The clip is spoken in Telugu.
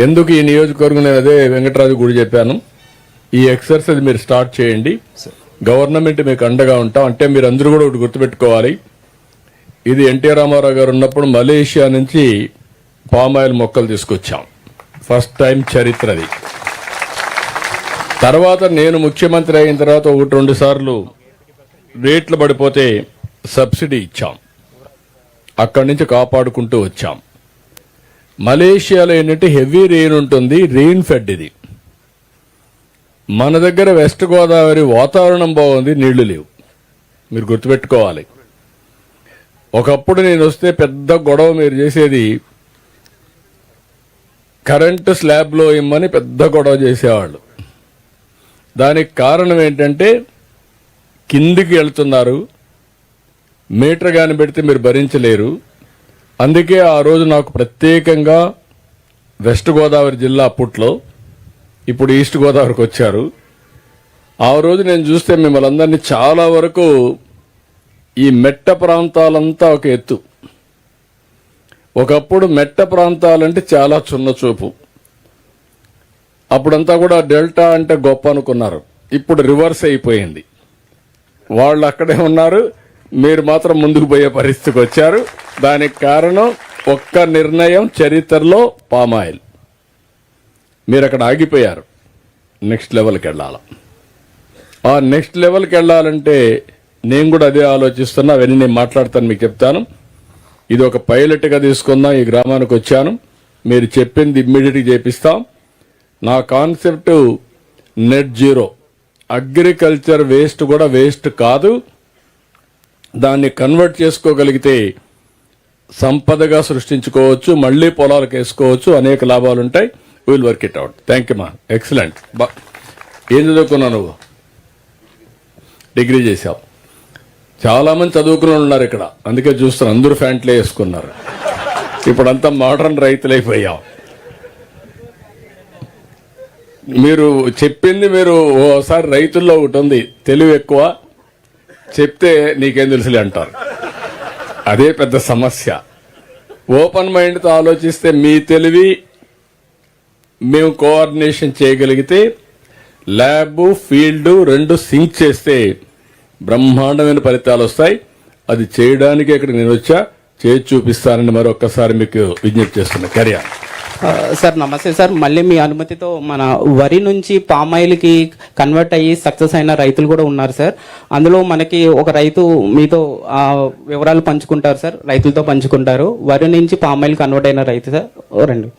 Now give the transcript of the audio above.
ఎందుకు ఈ నియోజకవర్గం నేను అదే వెంకటరాజు కూడా చెప్పాను, ఈ ఎక్సర్సైజ్ మీరు స్టార్ట్ చేయండి, గవర్నమెంట్ మీకు అండగా ఉంటాం. అంటే మీరు అందరూ కూడా ఒకటి గుర్తుపెట్టుకోవాలి, ఇది ఎన్టీ రామారావు గారు ఉన్నప్పుడు మలేషియా నుంచి పామాయిల్ మొక్కలు తీసుకొచ్చాం, ఫస్ట్ టైం చరిత్రది. తర్వాత నేను ముఖ్యమంత్రి అయిన తర్వాత 1-2 సార్లు రేట్లు పడిపోతే సబ్సిడీ ఇచ్చాం, అక్కడి నుంచి కాపాడుకుంటూ వచ్చాం. మలేషియాలో ఏంటంటే హెవీ రెయిన్ ఉంటుంది, రెయిన్ ఫెడ్ ఇది. మన దగ్గర వెస్ట్ గోదావరి వాతావరణం బాగుంది, నీళ్లు లేవు. మీరు గుర్తుపెట్టుకోవాలి. ఒకప్పుడు నేను వస్తే పెద్ద గొడవ మీరు చేసేది, కరెంటు స్లాబ్లో ఇమ్మని పెద్ద గొడవ చేసేవాళ్ళు. దానికి కారణం ఏంటంటే కిందికి వెళ్తున్నారు, మీటర్ గాని పెడితే మీరు భరించలేరు. అందుకే ఆ రోజు నాకు ప్రత్యేకంగా వెస్ట్ గోదావరి జిల్లా అప్పట్లో, ఇప్పుడు ఈస్ట్ గోదావరికి వచ్చారు. ఆ రోజు నేను చూస్తే మిమ్మల్ని అందరినీ చాలా వరకు ఈ మెట్ట ప్రాంతాలంతా ఒక ఎత్తు. ఒకప్పుడు మెట్ట ప్రాంతాలంటే చాలా చిన్న చూపు, అప్పుడంతా కూడా డెల్టా అంటే గొప్ప అనుకున్నారు. ఇప్పుడు రివర్స్ అయిపోయింది, వాళ్ళు అక్కడే ఉన్నారు, మీరు మాత్రం ముందుకు పోయే పరిస్థితికి వచ్చారు. దానికి కారణం ఒక్క నిర్ణయం, చరిత్రలో పామాయిల్. మీరు అక్కడ ఆగిపోయారు, నెక్స్ట్ లెవెల్కి వెళ్ళాలి. ఆ నెక్స్ట్ లెవెల్కి వెళ్ళాలంటే నేను కూడా అదే ఆలోచిస్తున్నా, అవన్నీ నేను మాట్లాడతాను, మీకు చెప్తాను. ఇది ఒక పైలట్గా తీసుకుందాం. ఈ గ్రామానికి వచ్చాను, మీరు చెప్పింది ఇమ్మీడియట్గా చేపిస్తాం. నా concept net zero. Agriculture waste కూడా వేస్ట్ కాదు, దాన్ని కన్వర్ట్ చేసుకోగలిగితే సంపదగా సృష్టించుకోవచ్చు, మళ్లీ పొలాలకు వేసుకోవచ్చు, అనేక లాభాలు ఉంటాయి. Will work it out. Thank you మా, ఎక్సలెంట్. ఏం చదువుకున్నావు నువ్వు? డిగ్రీ చేశావు. చాలా మంది చదువుకుని ఉన్నారు ఇక్కడ, అందుకే చూస్తున్నారు, అందరూ ఫ్యాంట్లే వేసుకున్నారు. ఇప్పుడంతా మోడర్న్ రైతులైపోయాం. మీరు చెప్పింది, మీరు ఓసారి రైతుల్లో ఒకటి ఉంది, తెలివి ఎక్కువ, చెప్తే నీకేం తెలుసులే అంటారు. అదే పెద్ద సమస్య. ఓపెన్ మైండ్తో ఆలోచిస్తే మీ తెలివి మేము కోఆర్డినేషన్ చేయగలిగితే, ల్యాబ్ ఫీల్డ్ రెండు సింక్ చేస్తే బ్రహ్మాండమైన ఫలితాలు వస్తాయి. అది చేయడానికి ఇక్కడ నేను వచ్చా, చేసి చూపిస్తానని మరొక్కసారి మీకు విజ్ఞప్తి చేస్తున్నా. కర్యా సార్ నమస్తే సార్. మళ్ళీ మీ అనుమతితో మన వరి నుంచి పామాయిల్కి కన్వర్ట్ అయ్యి సక్సెస్ అయిన రైతులు కూడా ఉన్నారు సార్. అందులో మనకి ఒక రైతు మీతో వివరాలు పంచుకుంటారు సార్, రైతులతో పంచుకుంటారు. వరి నుంచి పామాయిల్ కన్వర్ట్ అయిన రైతు సార్ రండి.